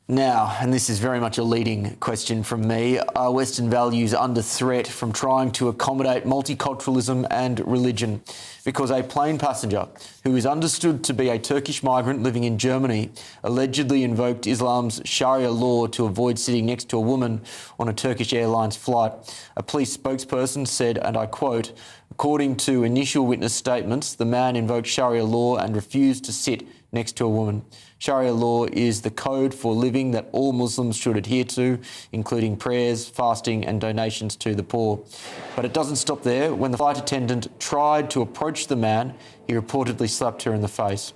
Now, and this is very much a leading question from me, are Western values under threat from trying to accommodate multiculturalism and religion? Because a plane passenger who is understood to be a Turkish migrant living in Germany allegedly invoked Islam's Sharia law to avoid sitting next to a woman on a Turkish Airlines flight. A police spokesperson said, and I quote, "According to initial witness statements, the man invoked Sharia law and refused to sit next to a woman. Sharia law is the code for living that all Muslims should adhere to, including prayers, fasting and donations to the poor." But it doesn't stop there. When the flight attendant tried to approach the man, he reportedly slapped her in the face.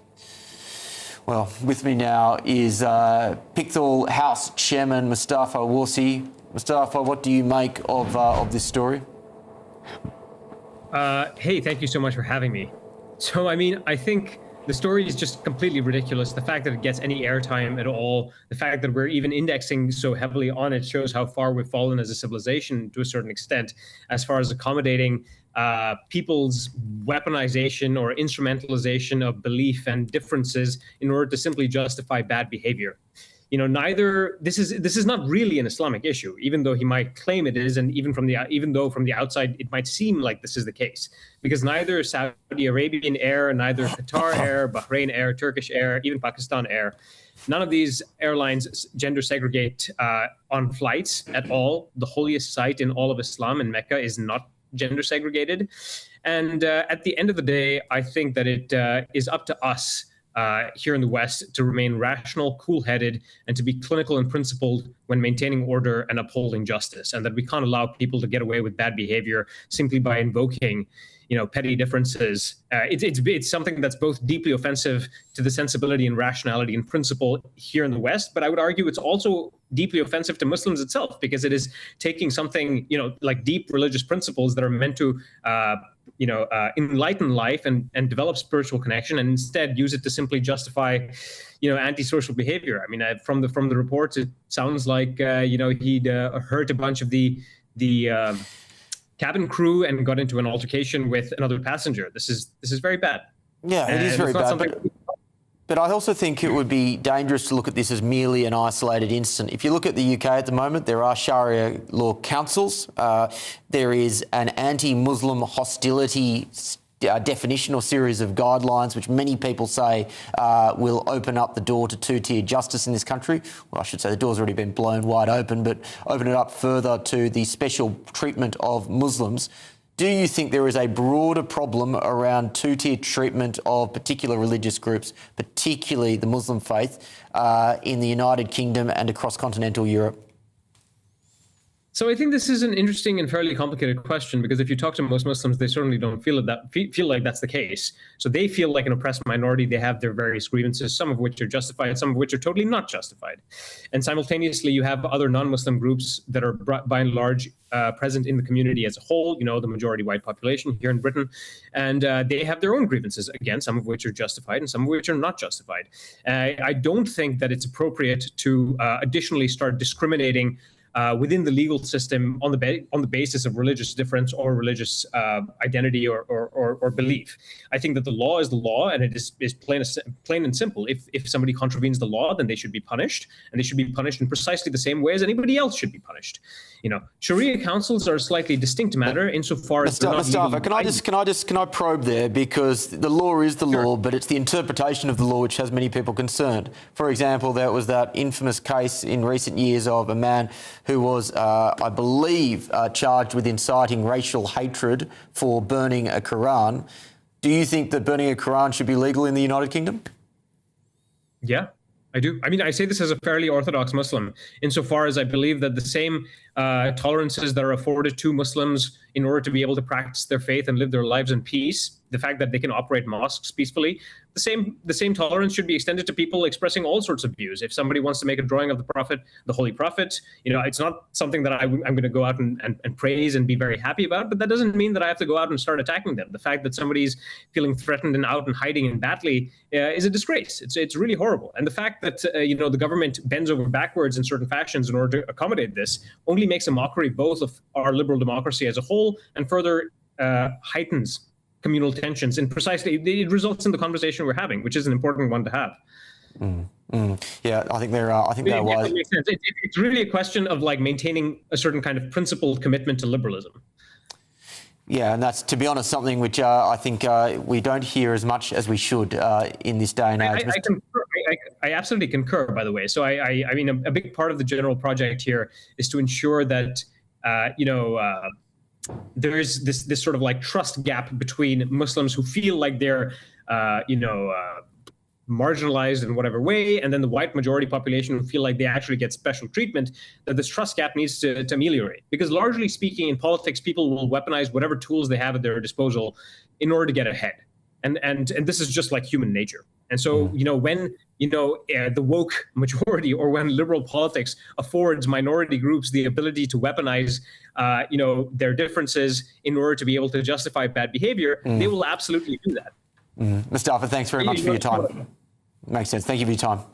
Well, with me now is Pickthall House Chairman Mustafa Warsi. Mustafa, what do you make of this story? Hey, thank you so much for having me. So, I think the story is just completely ridiculous. The fact that it gets any airtime at all, the fact that we're even indexing so heavily on it shows how far we've fallen as a civilization to a certain extent, as far as accommodating people's weaponization or instrumentalization of belief and differences in order to simply justify bad behavior. This is not really an Islamic issue, even though he might claim it is, and even though from the outside it might seem like this is the case, because neither Saudi Arabian Air, neither Qatar Air, Bahrain Air, Turkish Air, even Pakistan Air, none of these airlines gender segregate on flights at all. The holiest site in all of Islam in Mecca is not gender segregated, and at the end of the day, I think that it is up to us here in the West to remain rational, cool-headed, and to be clinical and principled when maintaining order and upholding justice, and that we can't allow people to get away with bad behavior simply by invoking, petty differences. It's something that's both deeply offensive to the sensibility and rationality and principle here in the West, but I would argue it's also deeply offensive to Muslims itself, because it is taking something, like deep religious principles that are meant to enlighten life and develop spiritual connection, and instead use it to simply justify, antisocial behavior. From the reports, it sounds like he'd hurt a bunch of the cabin crew and got into an altercation with another passenger. This is very bad. Yeah, it is very bad. But I also think it would be dangerous to look at this as merely an isolated incident. If you look at the UK at the moment, there are Sharia law councils. There is an anti-Muslim hostility definition or series of guidelines, which many people say will open up the door to two-tier justice in this country. Well, I should say the door's already been blown wide open, but open it up further to the special treatment of Muslims. Do you think there is a broader problem around two-tier treatment of particular religious groups, particularly the Muslim faith, in the United Kingdom and across continental Europe? So I think this is an interesting and fairly complicated question, because if you talk to most Muslims, they certainly don't feel like that's the case. So they feel like an oppressed minority. They have their various grievances, some of which are justified, some of which are totally not justified. And simultaneously, you have other non-Muslim groups that are by and large present in the community as a whole, the majority white population here in Britain. And they have their own grievances, again, some of which are justified and some of which are not justified. I don't think that it's appropriate to additionally start discriminating within the legal system on the basis of religious difference or religious identity or belief. I think that the law is the law, and it is plain and simple. If somebody contravenes the law, then they should be punished, and they should be punished in precisely the same way as anybody else should be punished. Sharia councils are a slightly distinct matter insofar as Mustafa, can I probe there, because the law is the law, but it's the interpretation of the law which has many people concerned. For example, there was that infamous case in recent years of a man who was, I believe, charged with inciting racial hatred for burning a Quran. Do you think that burning a Quran should be legal in the United Kingdom? Yeah, I do. I say this as a fairly orthodox Muslim, insofar as I believe that the same tolerances that are afforded to Muslims in order to be able to practice their faith and live their lives in peace, the fact that they can operate mosques peacefully, the same tolerance should be extended to people expressing all sorts of views. If somebody wants to make a drawing of the Prophet, the Holy Prophet, it's not something that I'm going to go out and praise and be very happy about, but that doesn't mean that I have to go out and start attacking them. The fact that somebody's feeling threatened and out and hiding in badly is a disgrace. It's really horrible. And the fact that the government bends over backwards in certain fashions in order to accommodate this only makes a mockery both of our liberal democracy as a whole and further heightens communal tensions, and precisely it results in the conversation we're having, which is an important one to have. Yeah, I think they're wise. It makes sense. It's really a question of like maintaining a certain kind of principled commitment to liberalism. Yeah, and that's, to be honest, something which I think we don't hear as much as we should in this day and age. I absolutely concur, by the way. So I mean, a big part of the general project here is to ensure that, there's this sort of like trust gap between Muslims who feel like they're, marginalized in whatever way, and then the white majority population who feel like they actually get special treatment, that this trust gap needs to ameliorate. Because largely speaking, in politics, people will weaponize whatever tools they have at their disposal in order to get ahead. And this is just like human nature. And so, when, the woke majority, or when liberal politics affords minority groups the ability to weaponize, their differences in order to be able to justify bad behavior, they will absolutely do that. Mustafa, thanks very much for your time. Makes sense. Thank you for your time.